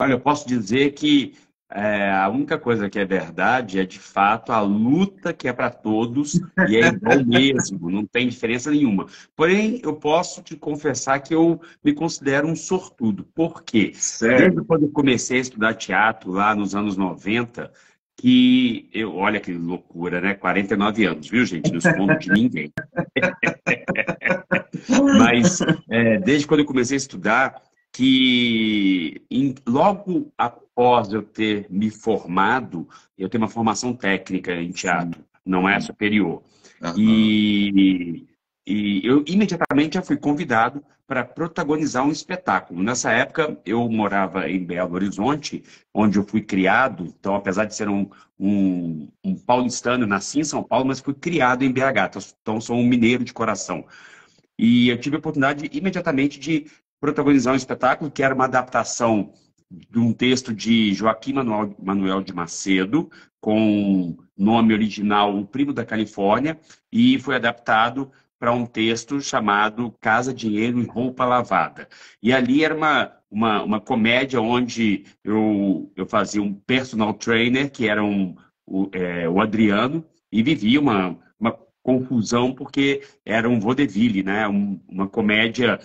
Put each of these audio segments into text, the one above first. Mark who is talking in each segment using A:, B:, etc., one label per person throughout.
A: Olha, eu posso dizer que a única coisa que é verdade é, de fato, a luta que é para todos e é igual mesmo, não tem diferença nenhuma. Porém, eu posso te confessar que eu me considero um sortudo. Por quê? Desde
B: Sério?
A: quando eu comecei a estudar teatro, lá nos anos 90, que eu, olha que loucura, né? 49 anos, viu, gente? Não escondo de ninguém. Mas desde quando eu comecei a estudar, logo após eu ter me formado, eu tenho uma formação técnica em
B: Sim.
A: teatro, não é superior.
B: Aham.
A: E, e eu imediatamente já fui convidado para protagonizar um espetáculo. Nessa época, eu morava em Belo Horizonte, onde eu fui criado. Então, apesar de ser um paulistano, nasci em São Paulo, mas fui criado em BH. Então, sou um mineiro de coração. E eu tive a oportunidade imediatamente de protagonizar um espetáculo que era uma adaptação de um texto de Joaquim Manuel de Macedo, com nome original O Primo da Califórnia, e foi adaptado para um texto chamado Casa, Dinheiro e Roupa Lavada. E ali era uma comédia onde eu fazia um personal trainer, que era o Adriano, e vivia uma confusão, porque era um vaudeville, né? Uma comédia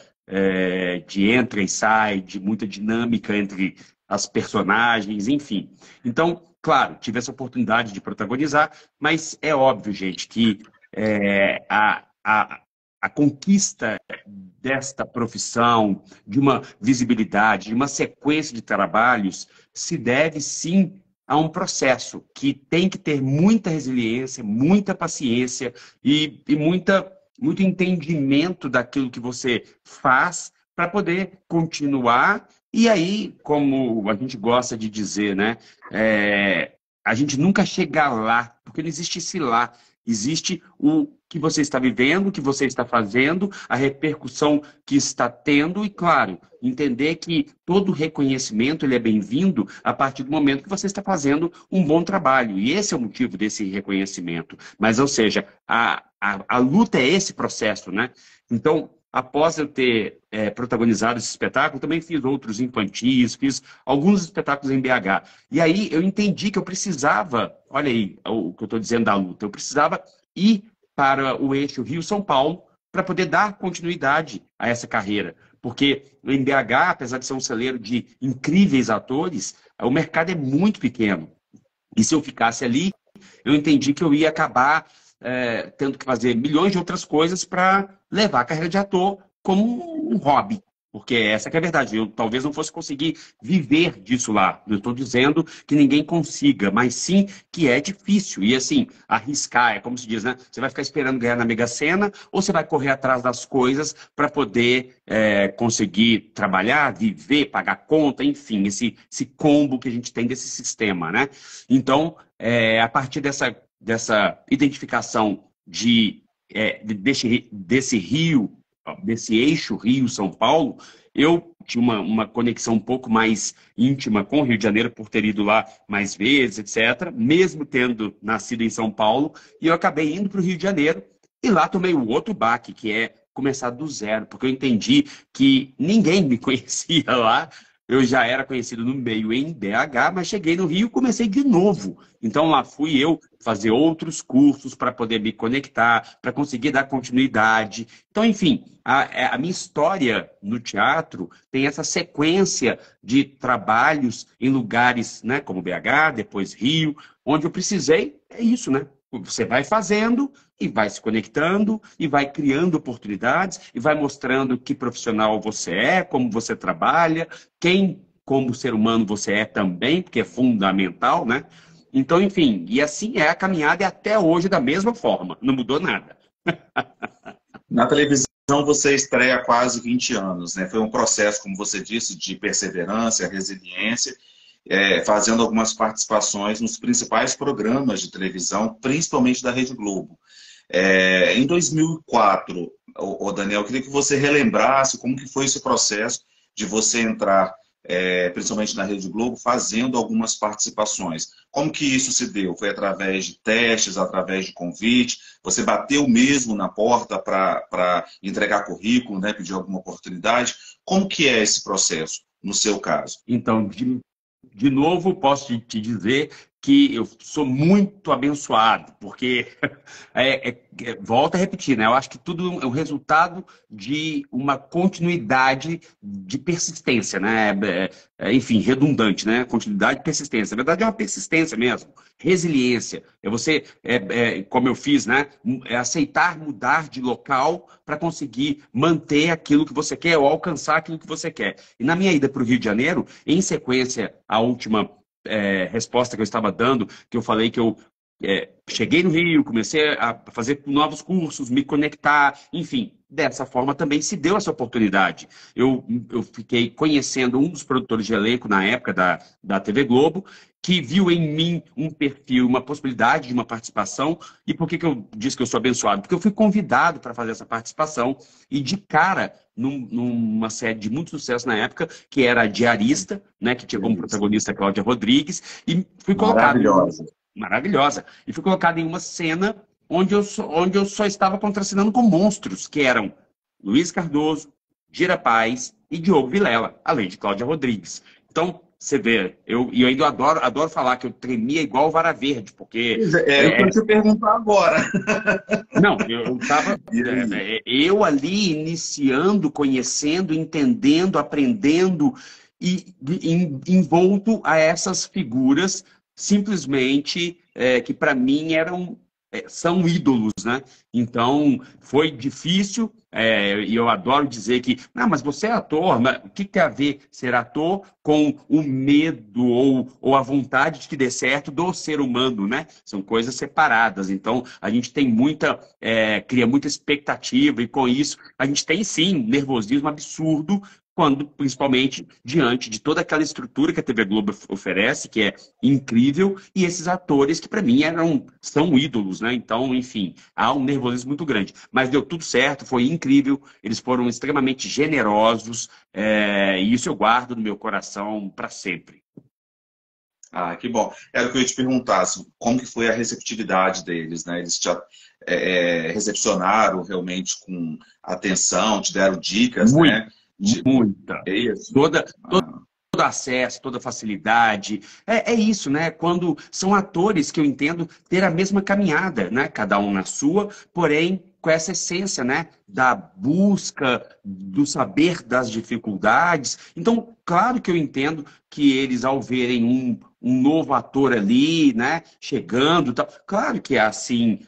A: de entra e sai, de muita dinâmica entre as personagens, enfim. Então, claro, tive essa oportunidade de protagonizar, mas é óbvio, gente, que a conquista desta profissão, de uma visibilidade, de uma sequência de trabalhos, se deve sim a um processo que tem que ter muita resiliência, muita paciência e muito entendimento daquilo que você faz para poder continuar. E aí, como a gente gosta de dizer, né? A gente nunca chega lá, porque não existe esse lá. Existe o que você está vivendo, o que você está fazendo, a repercussão que está tendo e, claro, entender que todo reconhecimento ele é bem-vindo a partir do momento que você está fazendo um bom trabalho. E esse é o motivo desse reconhecimento. Mas, ou seja, a luta é esse processo, né? Então, após eu ter protagonizado esse espetáculo, também fiz outros infantis, fiz alguns espetáculos em BH. E aí eu entendi que eu precisava, olha aí o que eu estou dizendo da luta, eu precisava ir para o eixo Rio-São Paulo para poder dar continuidade a essa carreira. Porque em BH, apesar de ser um celeiro de incríveis atores, o mercado é muito pequeno. E se eu ficasse ali, eu entendi que eu ia acabar tendo que fazer milhões de outras coisas para levar a carreira de ator como um hobby. Porque essa que é a verdade. Eu talvez não fosse conseguir viver disso lá. Não estou dizendo que ninguém consiga, mas sim que é difícil. E assim, arriscar, é como se diz, né? Você vai ficar esperando ganhar na Mega Sena ou você vai correr atrás das coisas para poder conseguir trabalhar, viver, pagar conta, enfim, esse combo que a gente tem desse sistema, né? Então, a partir dessa identificação desse rio, desse eixo Rio-São Paulo, eu tinha uma conexão um pouco mais íntima com o Rio de Janeiro, por ter ido lá mais vezes, etc., mesmo tendo nascido em São Paulo, e eu acabei indo para o Rio de Janeiro, e lá tomei o outro baque, que é começar do zero, porque eu entendi que ninguém me conhecia lá. Eu já era conhecido no meio em BH, mas cheguei no Rio e comecei de novo. Então lá fui eu fazer outros cursos para poder me conectar, para conseguir dar continuidade. Então, enfim, a minha história no teatro tem essa sequência de trabalhos em lugares, né, como BH, depois Rio, onde eu precisei, é isso, né? Você vai fazendo e vai se conectando e vai criando oportunidades e vai mostrando que profissional você é, como você trabalha, quem, como ser humano, você é também, porque é fundamental, né? Então, enfim, e assim é a caminhada e até hoje da mesma forma, não mudou nada.
B: Na televisão você estreia há quase 20 anos, né? Foi um processo, como você disse, de perseverança, resiliência, fazendo algumas participações nos principais programas de televisão, principalmente da Rede Globo. Em 2004, Daniel, eu queria que você relembrasse como que foi esse processo de você entrar, principalmente na Rede Globo, fazendo algumas participações. Como que isso se deu? Foi através de testes, através de convite? Você bateu mesmo na porta para entregar currículo, né, pedir alguma oportunidade? Como que é esse processo, no seu caso?
A: Então, de novo, posso te dizer que eu sou muito abençoado, porque, volto a repetir, né? Eu acho que tudo é um resultado de uma continuidade de persistência, né? Enfim, redundante, né? Continuidade e persistência. Na verdade, é uma persistência mesmo. Resiliência. É você, como eu fiz, né? É aceitar mudar de local para conseguir manter aquilo que você quer ou alcançar aquilo que você quer. E na minha ida para o Rio de Janeiro, em sequência, a última resposta que eu estava dando, que eu falei que eu cheguei no Rio, comecei a fazer novos cursos, me conectar, enfim, dessa forma também se deu essa oportunidade. Eu fiquei conhecendo um dos produtores de elenco na época da TV Globo, que viu em mim um perfil, uma possibilidade de uma participação. E por que eu disse que eu sou abençoado? Porque eu fui convidado para fazer essa participação e de cara, numa série de muito sucesso na época, que era a Diarista, né, que tinha como protagonista a Cláudia Rodrigues, e fui colocado... Maravilhosa. E fui colocado em uma cena onde eu só estava contracenando com monstros, que eram Luiz Cardoso, Gira Paz e Diogo Vilela, além de Cláudia Rodrigues. Então, você vê, eu ainda adoro falar que eu tremia igual vara verde, porque...
B: Eu quero te perguntar agora.
A: Não, eu estava... eu ali iniciando, conhecendo, entendendo, aprendendo e envolto a essas figuras simplesmente que para mim são ídolos, né? Então, foi difícil, e eu adoro dizer que, não, mas você é ator, mas o que tem a ver ser ator com o medo ou a vontade de que dê certo do ser humano, né? São coisas separadas. Então, a gente tem cria muita expectativa, e com isso, a gente tem sim nervosismo absurdo, quando, principalmente, diante de toda aquela estrutura que a TV Globo oferece, que é incrível, e esses atores que, para mim, são ídolos, né? Então, enfim, há um nervosismo muito grande. Mas deu tudo certo, foi incrível, eles foram extremamente generosos, e isso eu guardo no meu coração para sempre.
B: Ah, que bom. Era o que eu ia te perguntar, assim, como que foi a receptividade deles, né? Eles te recepcionaram realmente com atenção, te deram dicas, né?
A: Muita.
B: É isso?
A: Todo acesso, toda facilidade. É isso, né? Quando são atores que eu entendo ter a mesma caminhada, né? Cada um na sua, porém com essa essência, né? Da busca, do saber das dificuldades. Então, claro que eu entendo que eles, ao verem um novo ator ali, né? Chegando, tal, claro que é assim,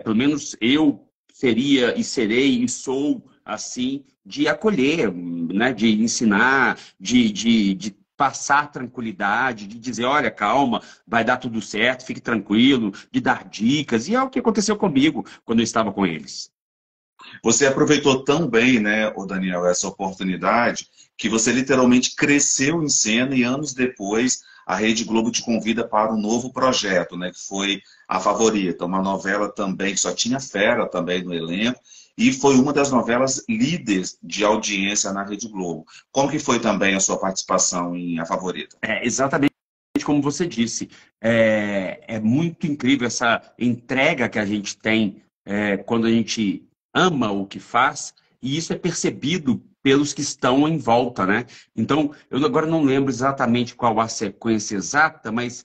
A: pelo menos eu seria e serei e sou assim, de acolher, né? De ensinar, de passar tranquilidade, de dizer, olha, calma, vai dar tudo certo, fique tranquilo, de dar dicas. E é o que aconteceu comigo quando eu estava com eles.
B: Você aproveitou tão bem, né, ô Daniel, essa oportunidade, que você literalmente cresceu em cena e anos depois a Rede Globo te convida para um novo projeto, né, que foi A Favorita, uma novela também que só tinha fera também no elenco, e foi uma das novelas líderes de audiência na Rede Globo. Como que foi também a sua participação em A Favorita?
A: Exatamente como você disse. É muito incrível essa entrega que a gente tem quando a gente ama o que faz, e isso é percebido pelos que estão em volta, né? Então, eu agora não lembro exatamente qual a sequência exata, mas,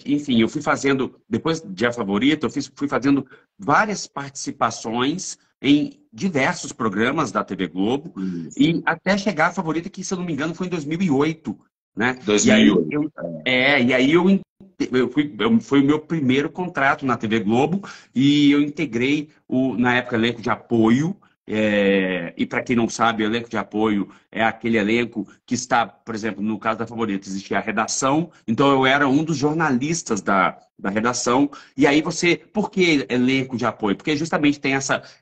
A: enfim, eu fui fazendo, depois de A Favorita, fui fazendo várias participações em diversos programas da TV Globo, e até chegar à Favorita, que, se eu não me engano, foi em 2008, né?
B: 2008.
A: E aí foi o meu primeiro contrato na TV Globo, e eu integrei na época, elenco de apoio. E para quem não sabe, o elenco de apoio é aquele elenco que está, por exemplo, no caso da Favorita, existia a redação, então eu era um dos jornalistas da redação. E aí por que elenco de apoio? Porque justamente tem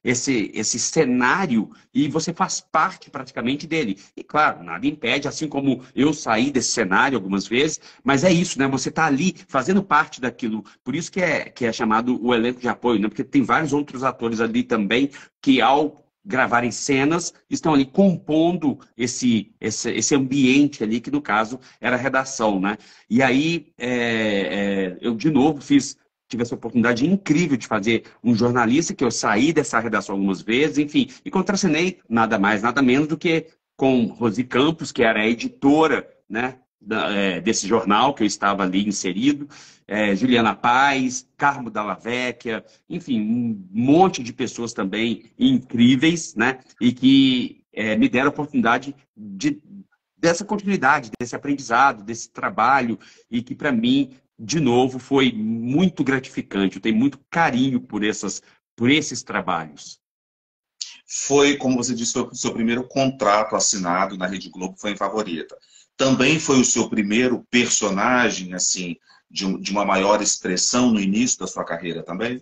A: esse cenário e você faz parte praticamente dele. E claro, nada impede, assim como eu saí desse cenário algumas vezes, mas é isso, né? Você está ali fazendo parte daquilo. Por isso que é chamado o elenco de apoio, né? Porque tem vários outros atores ali também que, ao gravarem cenas, estão ali compondo esse ambiente ali, que no caso era a redação, né? E aí eu de novo tive essa oportunidade incrível de fazer um jornalista, que eu saí dessa redação algumas vezes, enfim, e contracenei nada mais, nada menos do que com Rosi Campos, que era a editora, né, desse jornal que eu estava ali inserido, Juliana Paz, Carmo Dalla Vecchia, enfim, um monte de pessoas também incríveis, né? E que me deram a oportunidade dessa continuidade, desse aprendizado, desse trabalho, e que para mim, de novo, foi muito gratificante. Eu tenho muito carinho por esses trabalhos.
B: Foi, como você disse, foi o seu primeiro contrato assinado na Rede Globo, foi em Favorita. Também foi o seu primeiro personagem, assim, de uma maior expressão no início da sua carreira também?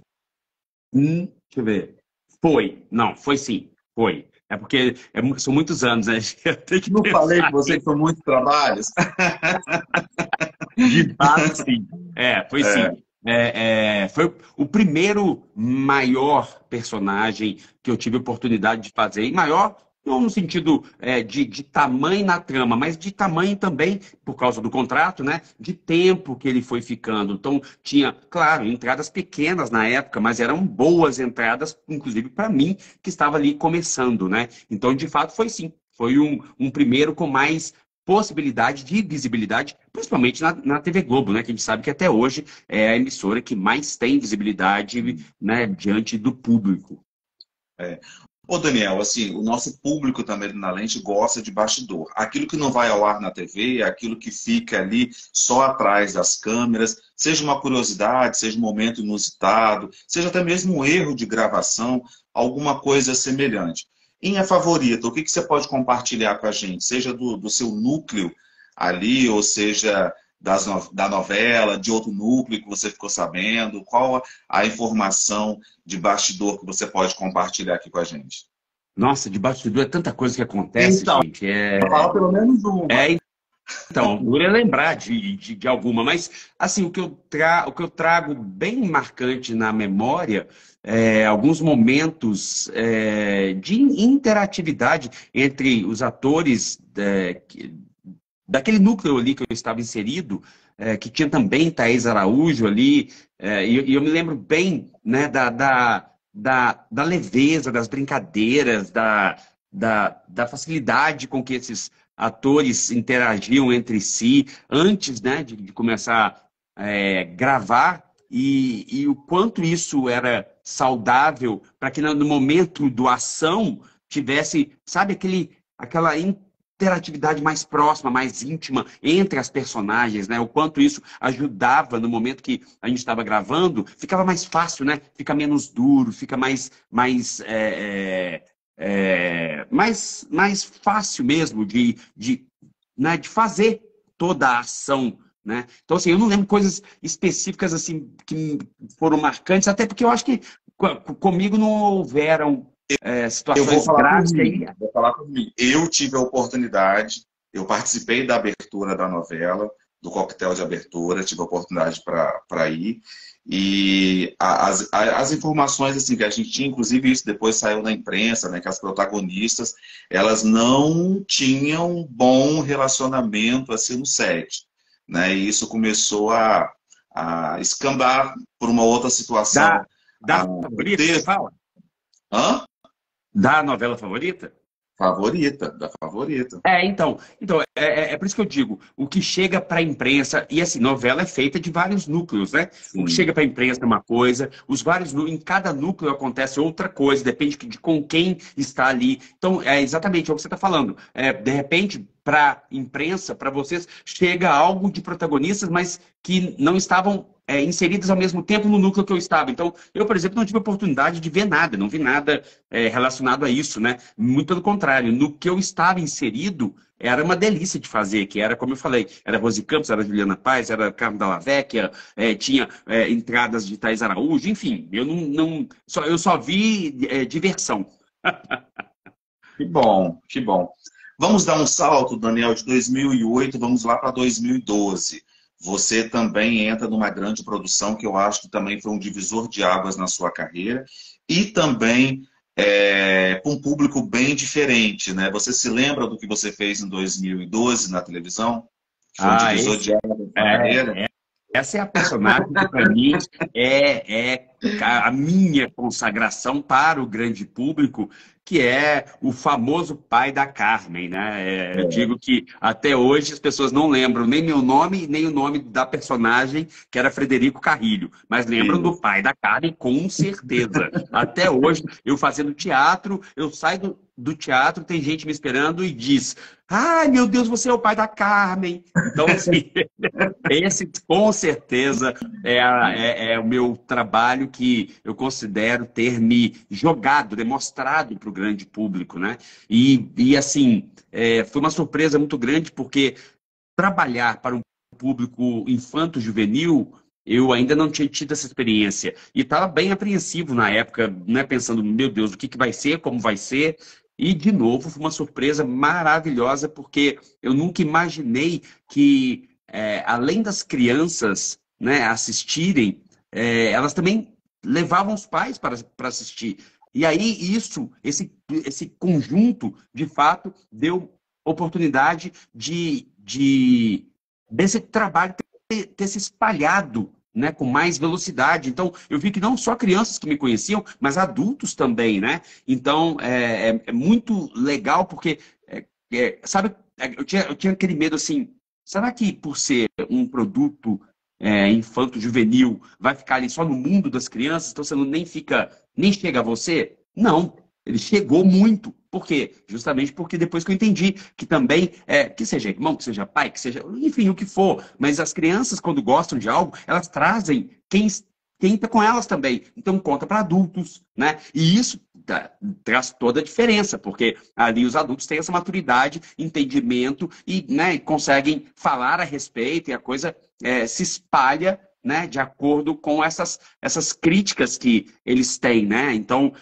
A: Deixa eu ver. Foi. Não, foi sim. Foi. É porque são muitos anos, né? Eu tenho que
B: Não falei
A: pensar
B: com você que são muitos trabalhos?
A: de fato, sim. Foi
B: É,
A: sim. Foi o primeiro maior personagem que eu tive a oportunidade de fazer. E maior, não no sentido de tamanho na trama, mas de tamanho também, por causa do contrato, né? De tempo que ele foi ficando. Então, tinha, claro, entradas pequenas na época, mas eram boas entradas, inclusive para mim, que estava ali começando, né? Então, de fato, foi sim. Foi um primeiro com mais possibilidade de visibilidade, principalmente na TV Globo, né? Que a gente sabe que até hoje é a emissora que mais tem visibilidade, né, diante do público.
B: é. Ô, Daniel, assim, o nosso público também na Lente gosta de bastidor. Aquilo que não vai ao ar na TV, aquilo que fica ali só atrás das câmeras, seja uma curiosidade, seja um momento inusitado, seja até mesmo um erro de gravação, alguma coisa semelhante. Em A Favorita, o que você pode compartilhar com a gente? Seja do seu núcleo ali, ou seja da novela, de outro núcleo que você ficou sabendo? Qual a informação de bastidor que você pode compartilhar aqui com a gente?
A: Nossa, de bastidor é tanta coisa que acontece,
B: Então,
A: gente.
B: fala pelo menos uma.
A: Então, dura é lembrar de alguma, mas assim, o que eu trago bem marcante na memória alguns momentos de interatividade entre os atores daquele núcleo ali que eu estava inserido, que tinha também Thaís Araújo ali, e eu me lembro bem, né, da leveza, das brincadeiras, da facilidade com que esses atores interagiam entre si antes, né, de começar a gravar, e o quanto isso era saudável para que no momento do ação tivesse, sabe, aquela interatividade mais próxima, mais íntima entre as personagens, né? O quanto isso ajudava no momento que a gente estava gravando, ficava mais fácil, né? Fica menos duro, fica mais fácil mesmo né, de fazer toda a ação, né? Então, assim, eu não lembro coisas específicas assim que foram marcantes, até porque eu acho que comigo não houveram
B: Eu vou
A: situações
B: falar por
A: graves que
B: mim.
A: aí.
B: Vou falar por mim. Eu tive a oportunidade, eu participei da abertura da novela, do coquetel de abertura, tive a oportunidade para ir. E as informações assim, que a gente tinha, inclusive isso depois saiu na imprensa, né, que as protagonistas elas não tinham um bom relacionamento assim, no set. Né, e isso começou a escambar por uma outra situação.
A: Da favorita, você fala?
B: Hã?
A: Da novela favorita?
B: Favorita, da favorita.
A: Então é por isso que eu digo, o que chega para a imprensa, e assim, novela é feita de vários núcleos, né? O que
B: Sim.
A: chega para a imprensa é uma coisa, em cada núcleo acontece outra coisa, depende de com quem está ali. Então, é exatamente o que você está falando. De repente, para a imprensa, para vocês, chega algo de protagonistas, mas que não estavam inseridos ao mesmo tempo no núcleo que eu estava. Então, eu, por exemplo, não tive oportunidade de ver nada, não vi nada relacionado a isso, né? Muito pelo contrário, no que eu estava inserido, era uma delícia de fazer, que era, como eu falei, era Rose Campos, era Juliana Paz, era Carmo Dalla Vecchia, tinha entradas de Thaís Araújo, enfim, eu só vi diversão.
B: Que bom, que bom. Vamos dar um salto, Daniel, de 2008, vamos lá para 2012. Você também entra numa grande produção que eu acho que também foi um divisor de águas na sua carreira e também para um público bem diferente, né? Você se lembra do que você fez em 2012 na televisão? Foi um
A: Ah,
B: divisor de águas na sua carreira?
A: essa é a personagem que, para mim, é a minha consagração para o grande público, que é o famoso pai da Carmen, né? Eu digo que até hoje as pessoas não lembram nem meu nome, nem o nome da personagem, que era Frederico Carrilho, mas lembram do
B: Isso.
A: pai da Carmen com certeza. Até hoje, eu fazendo teatro, eu saio do teatro, tem gente me esperando e diz: ai, meu Deus, você é o pai da Carmen. Então, assim, esse com certeza é o meu trabalho que eu considero ter me jogado, demonstrado para o grande público, né? E assim, foi uma surpresa muito grande, porque trabalhar para um público infanto-juvenil, eu ainda não tinha tido essa experiência. E estava bem apreensivo na época, né? Pensando, meu Deus, o que vai ser, como vai ser. E, de novo, foi uma surpresa maravilhosa, porque eu nunca imaginei que, além das crianças, né, assistirem, elas também levavam os pais para assistir. E aí, esse conjunto, de fato, deu oportunidade desse trabalho ter se espalhado, né, com mais velocidade. Então, eu vi que não só crianças que me conheciam, mas adultos também, né? Então, é muito legal, porque, sabe, eu tinha aquele medo assim, será que por ser um produto infanto-juvenil vai ficar ali só no mundo das crianças, então você nem chega a você? Não, ele chegou muito. Por quê? Justamente porque depois que eu entendi que também, que seja irmão, que seja pai, que seja, enfim, o que for, mas as crianças, quando gostam de algo, elas trazem quem está com elas também. Então, conta para adultos, né? E isso traz toda a diferença, porque ali os adultos têm essa maturidade, entendimento e, né, conseguem falar a respeito e a coisa se espalha, né, de acordo com essas críticas que eles têm, né? Então,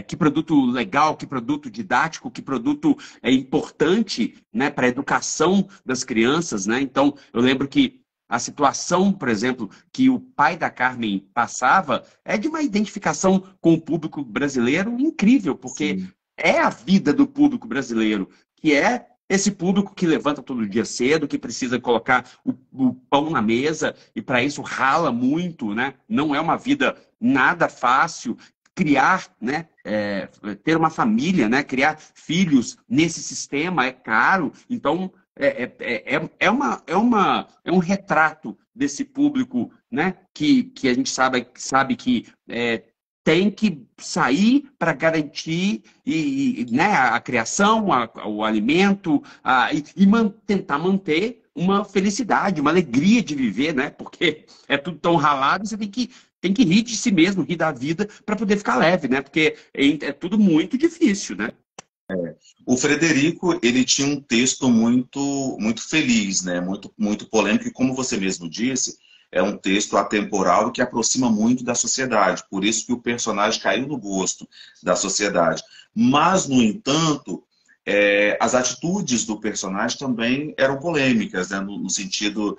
A: que produto legal, que produto didático, que produto importante, né, para a educação das crianças, né? Então, eu lembro que a situação, por exemplo, que o pai da Carmen passava é de uma identificação com o público brasileiro incrível, porque
B: Sim.
A: é a vida do público brasileiro, que é esse público que levanta todo dia cedo, que precisa colocar o pão na mesa e para isso rala muito, né? Não é uma vida nada fácil. Criar, né, ter uma família, né, criar filhos nesse sistema é caro. Então, é um retrato desse público, né, que a gente sabe que tem que sair para garantir né, a criação, o alimento, tentar manter uma felicidade, uma alegria de viver, né? Porque é tudo tão ralado, você tem que rir de si mesmo, rir da vida, para poder ficar leve, né? Porque é tudo muito difícil, né?
B: O Frederico, ele tinha um texto muito, muito feliz, né? Muito, muito polêmico, e como você mesmo disse, é um texto atemporal que aproxima muito da sociedade. Por isso que o personagem caiu no gosto da sociedade. Mas, no entanto, as atitudes do personagem também eram polêmicas, né? No sentido,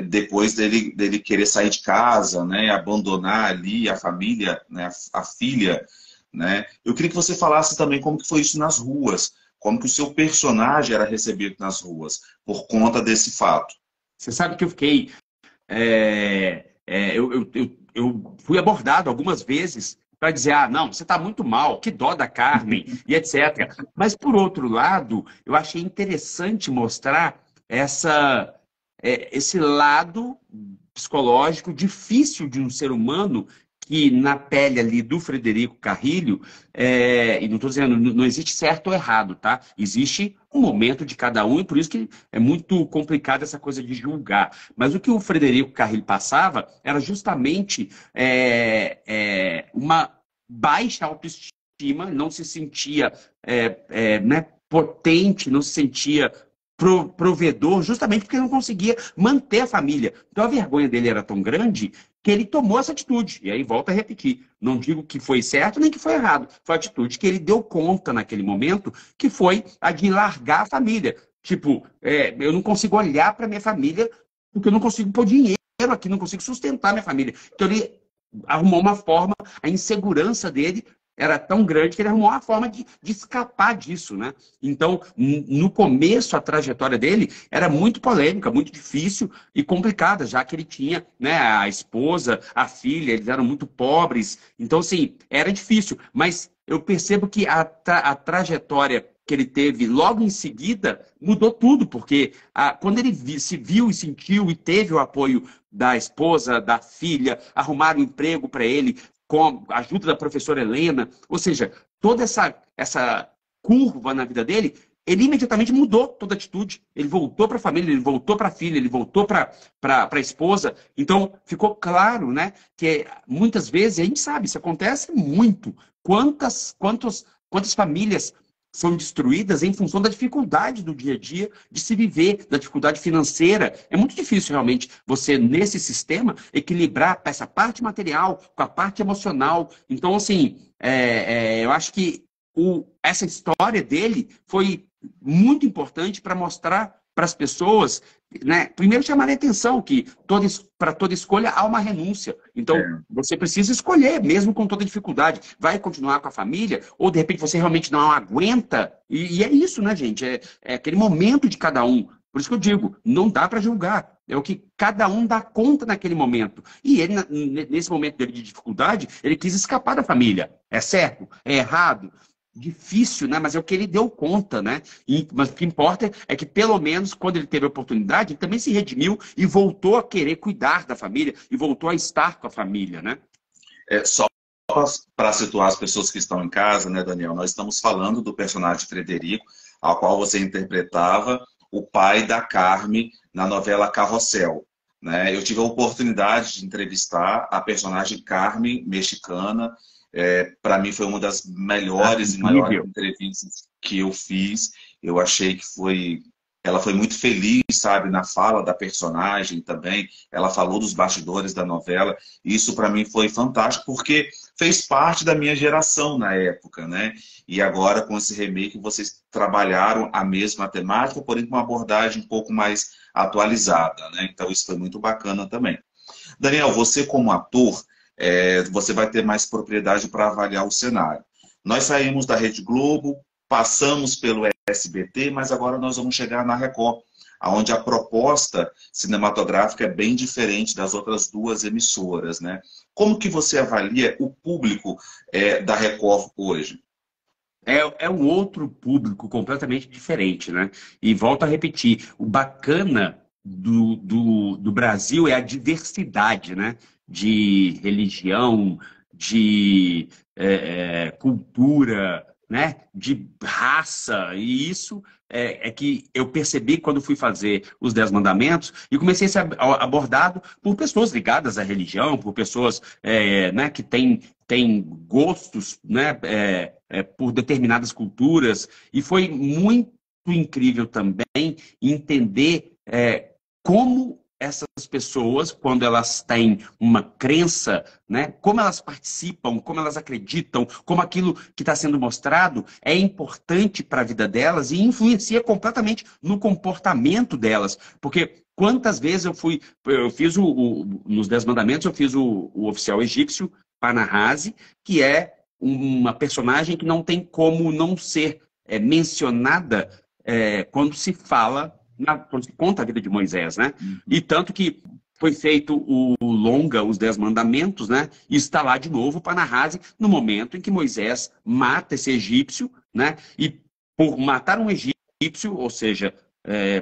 B: depois dele querer sair de casa, né? Abandonar ali a família, né? A filha, né? Eu queria que você falasse também como que foi isso nas ruas, como que o seu personagem era recebido nas ruas, por conta desse fato.
A: Você sabe que eu fiquei. Eu fui abordado algumas vezes para dizer, não, você está muito mal, que dó da Carmen, e etc. Mas, por outro lado, eu achei interessante mostrar esse lado psicológico difícil de um ser humano que, na pele ali do Frederico Carrilho, e não estou dizendo, não existe certo ou errado, tá? Existe um momento de cada um, e por isso que é muito complicado essa coisa de julgar. Mas o que o Frederico Carrilho passava era justamente uma baixa autoestima, não se sentia né, potente, não se sentia provedor, justamente porque não conseguia manter a família. Então a vergonha dele era tão grande que ele tomou essa atitude. E aí, volta a repetir, não digo que foi certo nem que foi errado. Foi a atitude que ele deu conta naquele momento, que foi a de largar a família. Tipo, eu não consigo olhar para minha família porque eu não consigo pôr dinheiro aqui, não consigo sustentar minha família. Então ele arrumou uma forma, a insegurança dele era tão grande que ele arrumou uma forma de escapar disso, né? Então, no começo, a trajetória dele era muito polêmica, muito difícil e complicada, já que ele tinha, né, a esposa, a filha, eles eram muito pobres. Então, assim, era difícil. Mas eu percebo que a trajetória que ele teve logo em seguida mudou tudo, porque quando ele se viu e sentiu e teve o apoio da esposa, da filha, arrumaram um emprego para ele, com a ajuda da professora Helena, ou seja, toda essa curva na vida dele, ele imediatamente mudou toda a atitude. Ele voltou para a família, ele voltou para a filha, ele voltou para a esposa. Então, ficou claro, né, que muitas vezes, a gente sabe, isso acontece muito. Quantas famílias são destruídas em função da dificuldade do dia a dia de se viver, da dificuldade financeira. É muito difícil, realmente, você, nesse sistema, equilibrar essa parte material com a parte emocional. Então, assim, eu acho que essa história dele foi muito importante para mostrar para as pessoas, né? Primeiro, chamar a atenção que para toda escolha há uma renúncia. Então, você precisa escolher, mesmo com toda dificuldade. Vai continuar com a família, ou de repente você realmente não aguenta. E é isso, né, gente? É aquele momento de cada um. Por isso que eu digo, não dá para julgar. É o que cada um dá conta naquele momento. E ele, nesse momento dele de dificuldade, ele quis escapar da família. É certo? É errado? Difícil, né? Mas é o que ele deu conta, né? Mas o que importa é que, pelo menos, quando ele teve a oportunidade, ele também se redimiu e voltou a querer cuidar da família e voltou a estar com a família, né?
B: Só para situar as pessoas que estão em casa, né, Daniel? Nós estamos falando do personagem Frederico, ao qual você interpretava o pai da Carme na novela Carrossel, né? Eu tive a oportunidade de entrevistar a personagem Carme, mexicana. Para mim foi uma das melhores e maiores entrevistas que eu fiz. Eu achei que ela foi muito feliz, sabe, na fala da personagem também. Ela falou dos bastidores da novela. Isso para mim foi fantástico, porque fez parte da minha geração na época, né? E agora, com esse remake, vocês trabalharam a mesma temática, porém com uma abordagem um pouco mais atualizada, né? Então isso foi muito bacana também. Daniel, você como ator, você vai ter mais propriedade para avaliar o cenário. Nós saímos da Rede Globo, passamos pelo SBT, mas agora nós vamos chegar na Record, onde a proposta cinematográfica é bem diferente das outras duas emissoras, né? Como que você avalia o público da Record hoje?
A: É um outro público completamente diferente, né? E volto a repetir, o bacana do Brasil é a diversidade, né? De religião, de cultura, né? De raça. E isso é que eu percebi quando fui fazer os 10 Mandamentos e comecei a ser abordado por pessoas ligadas à religião, por pessoas né, que têm gostos, né, por determinadas culturas. E foi muito incrível também entender como essas pessoas, quando elas têm uma crença, né, como elas participam, como elas acreditam, como aquilo que está sendo mostrado é importante para a vida delas e influencia completamente no comportamento delas. Porque quantas vezes eu fiz nos 10 Mandamentos, eu fiz o oficial egípcio, Panahasi, que é uma personagem que não tem como não ser mencionada quando se fala quando se conta a vida de Moisés, né? E tanto que foi feito o longa, os 10 Mandamentos, né? E está lá de novo para Panahasi, no momento em que Moisés mata esse egípcio, né? E por matar um egípcio, ou seja,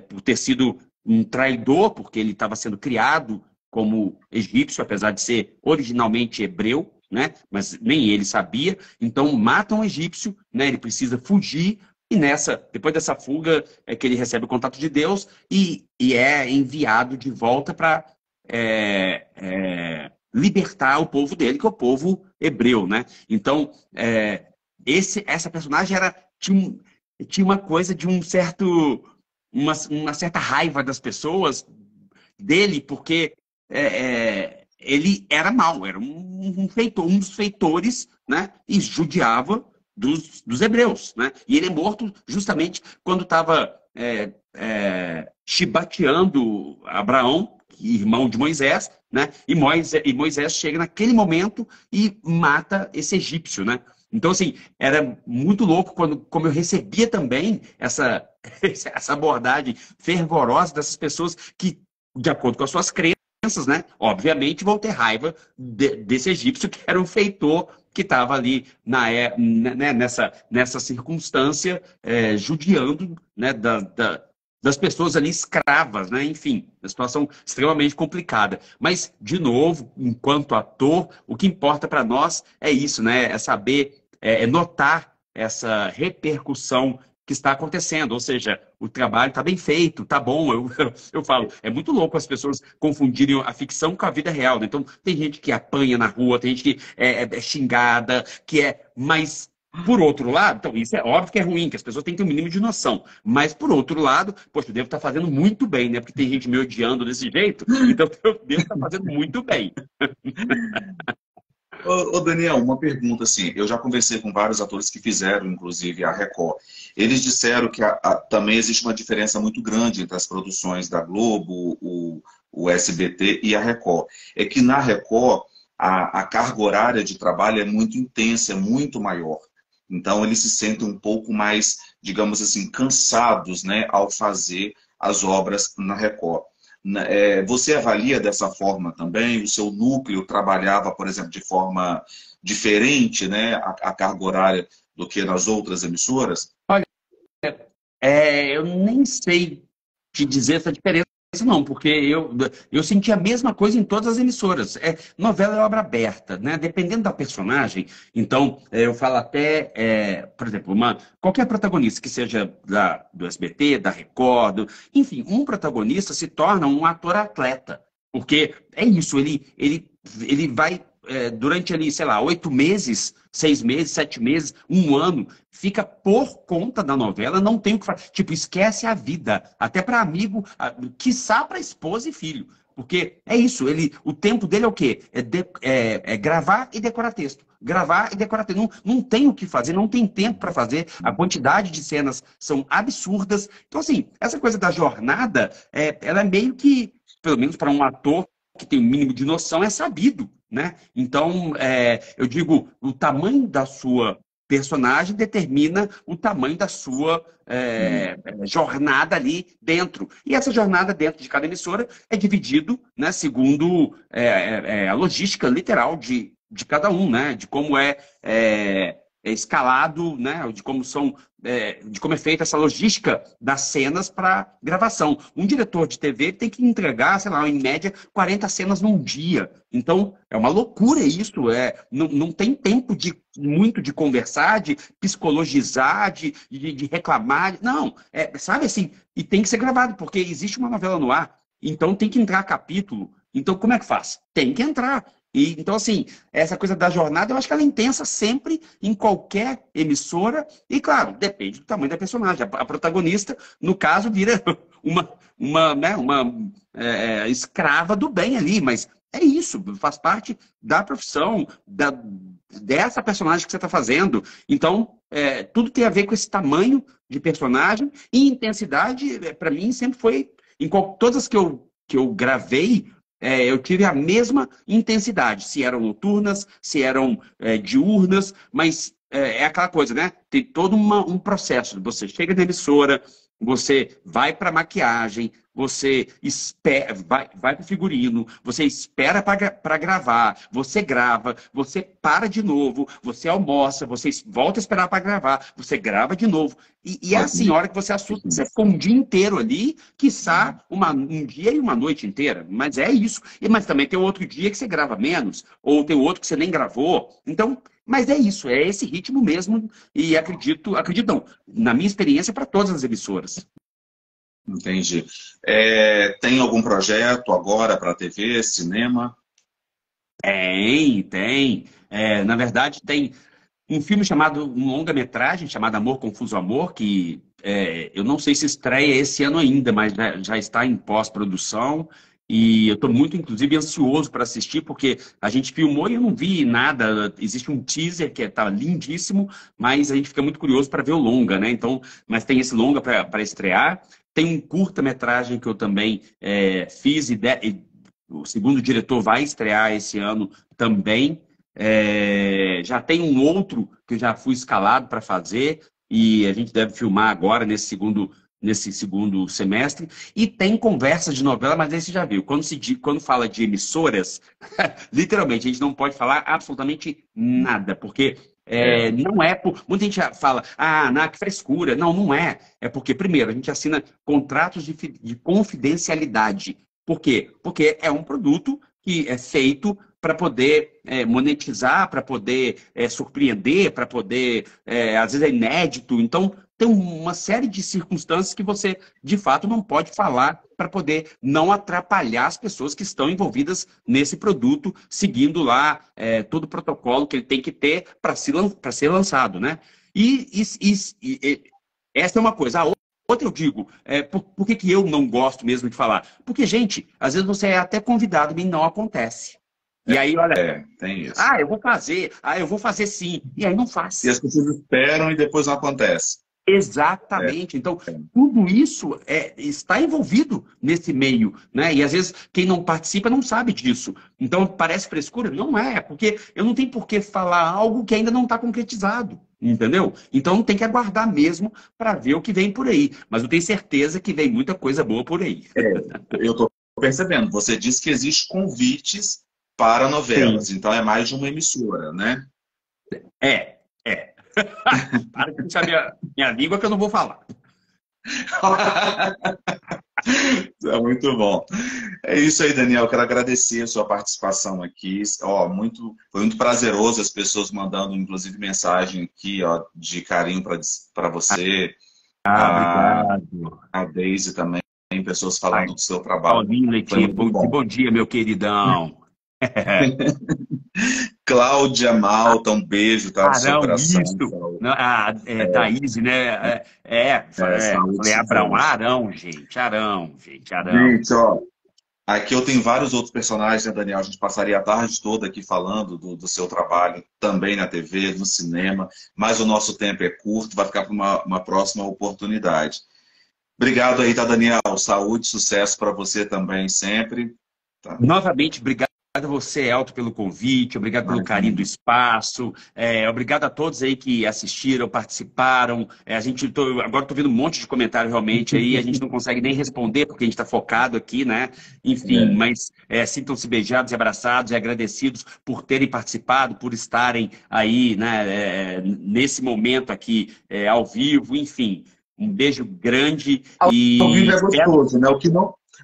A: por ter sido um traidor, porque ele estava sendo criado como egípcio, apesar de ser originalmente hebreu, né? Mas nem ele sabia. Então matam um egípcio, né? Ele precisa fugir. E depois dessa fuga, é que ele recebe o contato de Deus e é enviado de volta para libertar o povo dele, que é o povo hebreu, né? Então, essa personagem tinha uma coisa de uma certa raiva das pessoas dele, porque ele era mau, era um dos feitores, né? E judiava dos hebreus, né? E ele é morto justamente quando estava chibateando Abraão, irmão de Moisés, né? E Moisés chega naquele momento e mata esse egípcio, né? Então, assim, era muito louco como eu recebia também essa abordagem fervorosa dessas pessoas que, de acordo com as suas crenças, né, obviamente vão ter raiva desse egípcio que era um feitor que estava ali né, nessa circunstância, judiando, né, das pessoas ali escravas, né? Enfim, uma situação extremamente complicada. Mas, de novo, enquanto ator, o que importa para nós é isso, né? É saber, notar essa repercussão que está acontecendo, ou seja, o trabalho está bem feito, está bom. Eu falo, é muito louco as pessoas confundirem a ficção com a vida real, né? Então, tem gente que apanha na rua, tem gente que é xingada, que é mais. Por outro lado, então, isso é óbvio que é ruim, que as pessoas têm que ter um mínimo de noção. Mas, por outro lado, poxa, eu devo estar fazendo muito bem, né? Porque tem gente me odiando desse jeito, então eu devo estar fazendo muito bem.
B: Ô, Daniel, uma pergunta assim. Eu já conversei com vários atores que fizeram, inclusive, a Record. Eles disseram que também existe uma diferença muito grande entre as produções da Globo, o SBT e a Record. É que na Record a carga horária de trabalho é muito intensa, é muito maior. Então eles se sentem um pouco mais, digamos assim, cansados, né, ao fazer as obras na Record. Você avalia dessa forma também? O seu núcleo trabalhava, por exemplo, de forma diferente, né, a carga horária do que nas outras emissoras?
A: Olha, eu nem sei te dizer essa diferença, não, porque eu senti a mesma coisa em todas as emissoras. Novela é obra aberta, né? Dependendo da personagem. Então, eu falo até, por exemplo, qualquer protagonista que seja do SBT, da Record, enfim, um protagonista se torna um ator-atleta. Porque é isso, ele vai, durante ali, sei lá, 8 meses, 6 meses, 7 meses, um ano, fica por conta da novela, não tem o que fazer. Tipo, esquece a vida, até para amigo, quiçá para esposa e filho. Porque é isso, o tempo dele é o quê? É gravar e decorar texto. Gravar e decorar texto. Não, não tem o que fazer, não tem tempo para fazer. A quantidade de cenas são absurdas. Então, assim, essa coisa da jornada, ela é meio que, pelo menos para um ator que tem o mínimo de noção, é sabido, né? Então, eu digo, o tamanho da sua personagem determina o tamanho da sua jornada ali dentro. E essa jornada dentro de cada emissora é dividido, né, segundo a logística literal de cada um, né? De como é escalado, né? De como é feita essa logística das cenas para gravação. Um diretor de TV tem que entregar, sei lá, em média, 40 cenas num dia. Então, é uma loucura isso. Não tem tempo muito de conversar, de psicologizar, de reclamar. Não, sabe assim, e tem que ser gravado, porque existe uma novela no ar, então tem que entrar capítulo. Então, como é que faz? Tem que entrar. Então, assim, essa coisa da jornada, eu acho que ela é intensa sempre, em qualquer emissora, e, claro, depende do tamanho da personagem. A protagonista, no caso, vira uma escrava do bem ali, mas é isso, faz parte da profissão, dessa personagem que você está fazendo. Então, tudo tem a ver com esse tamanho de personagem, e intensidade, para mim, sempre foi, todas as que eu gravei, eu tive a mesma intensidade, se eram noturnas, se eram diurnas, mas é aquela coisa, né? Tem todo um processo. Você chega na emissora, você vai para maquiagem, você espera, vai para o figurino, você espera para gravar, você grava, você para de novo, você almoça, você volta a esperar para gravar, você grava de novo. E é assim, a hora que você assusta, você ficou um dia inteiro ali, quiçá um dia e uma noite inteira. Mas é isso. Mas também tem outro dia que você grava menos, ou tem outro que você nem gravou. Então, mas é isso, é esse ritmo mesmo. E acredito não, na minha experiência, para todas as emissoras.
B: Entendi. Tem algum projeto agora para TV, cinema?
A: Tem. Na verdade, tem um filme um longa-metragem chamado Amor Confuso Amor, que eu não sei se estreia esse ano ainda, mas já está em pós-produção. E eu estou muito, inclusive, ansioso para assistir, porque a gente filmou e eu não vi nada. Existe um teaser que está lindíssimo, mas a gente fica muito curioso para ver o longa, né? Então, mas tem esse longa para estrear. Tem um curta-metragem que eu também fiz, e o segundo diretor vai estrear esse ano também. Já tem um outro que eu já fui escalado para fazer e a gente deve filmar agora nesse segundo semestre. E tem conversa de novela, mas aí você já viu. Quando fala de emissoras, literalmente, a gente não pode falar absolutamente nada, porque não é por. Muita gente fala, que frescura. Não, não é. É porque, primeiro, a gente assina contratos de confidencialidade. Por quê? Porque é um produto que é feito para poder monetizar, para poder surpreender, para poder, às vezes é inédito. Então, tem uma série de circunstâncias que você, de fato, não pode falar para poder não atrapalhar as pessoas que estão envolvidas nesse produto, seguindo lá todo o protocolo que ele tem que ter para ser lançado, né? E essa é uma coisa. A outra eu digo, por que eu não gosto mesmo de falar? Porque, gente, às vezes você é até convidado e não acontece. E aí, olha,
B: tem isso.
A: eu vou fazer sim. E aí não faz.
B: E as pessoas esperam e depois não acontece.
A: Exatamente. Então, tudo isso está envolvido nesse meio, né? E às vezes quem não participa não sabe disso. Então, parece frescura? Não é, porque eu não tenho por que falar algo que ainda não está concretizado, entendeu? Então, tem que aguardar mesmo para ver o que vem por aí. Mas eu tenho certeza que vem muita coisa boa por aí.
B: Eu estou percebendo. Você disse que existem convites para novelas,
A: Sim.
B: então é mais de uma emissora, né?
A: Para de puxar minha língua que eu não vou falar.
B: É muito bom. É isso aí, Daniel. Quero agradecer a sua participação aqui. Foi muito prazeroso as pessoas mandando, inclusive, mensagem aqui, de carinho para você.
A: Obrigado.
B: A Deise também, tem pessoas falando do seu trabalho.
A: Paulinho Leite, bom dia, meu queridão.
B: Cláudia Malta, um beijo, tá? Do seu coração.
A: Thaís, né? Falei Arão, gente.
B: Gente, aqui eu tenho vários outros personagens, né, Daniel? A gente passaria a tarde toda aqui falando do seu trabalho, também na TV, no cinema, mas o nosso tempo é curto, vai ficar para uma próxima oportunidade. Obrigado aí, tá, Daniel? Saúde, sucesso para você também, sempre. Tá?
A: Novamente, obrigado a você, Elton, pelo convite, obrigado pelo carinho do espaço, obrigado a todos aí que assistiram, participaram. Agora estou vendo um monte de comentário realmente aí, a gente não consegue nem responder porque a gente está focado aqui, né? Enfim, mas sintam-se beijados e abraçados e agradecidos por terem participado, por estarem aí, né, nesse momento aqui, ao vivo, enfim. Um beijo grande.
B: Ao vivo é gostoso, né? O que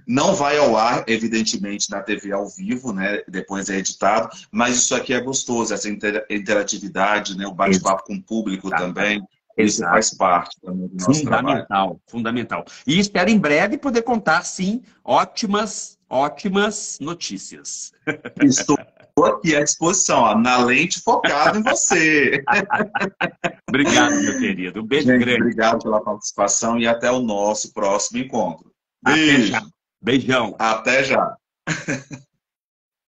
B: não vai ao ar, evidentemente, na TV ao vivo, né? Depois é editado, mas isso aqui é gostoso, essa interatividade, né? O bate-papo com o público também. Isso faz parte também do nosso trabalho.
A: Fundamental. E espero em breve poder contar, sim, ótimas notícias.
B: Estou aqui à disposição, na lente focada em você.
A: Obrigado, meu querido. Um beijo grande.
B: Obrigado pela participação e até o nosso próximo encontro.
A: Beijo. Beijão.
B: Até já.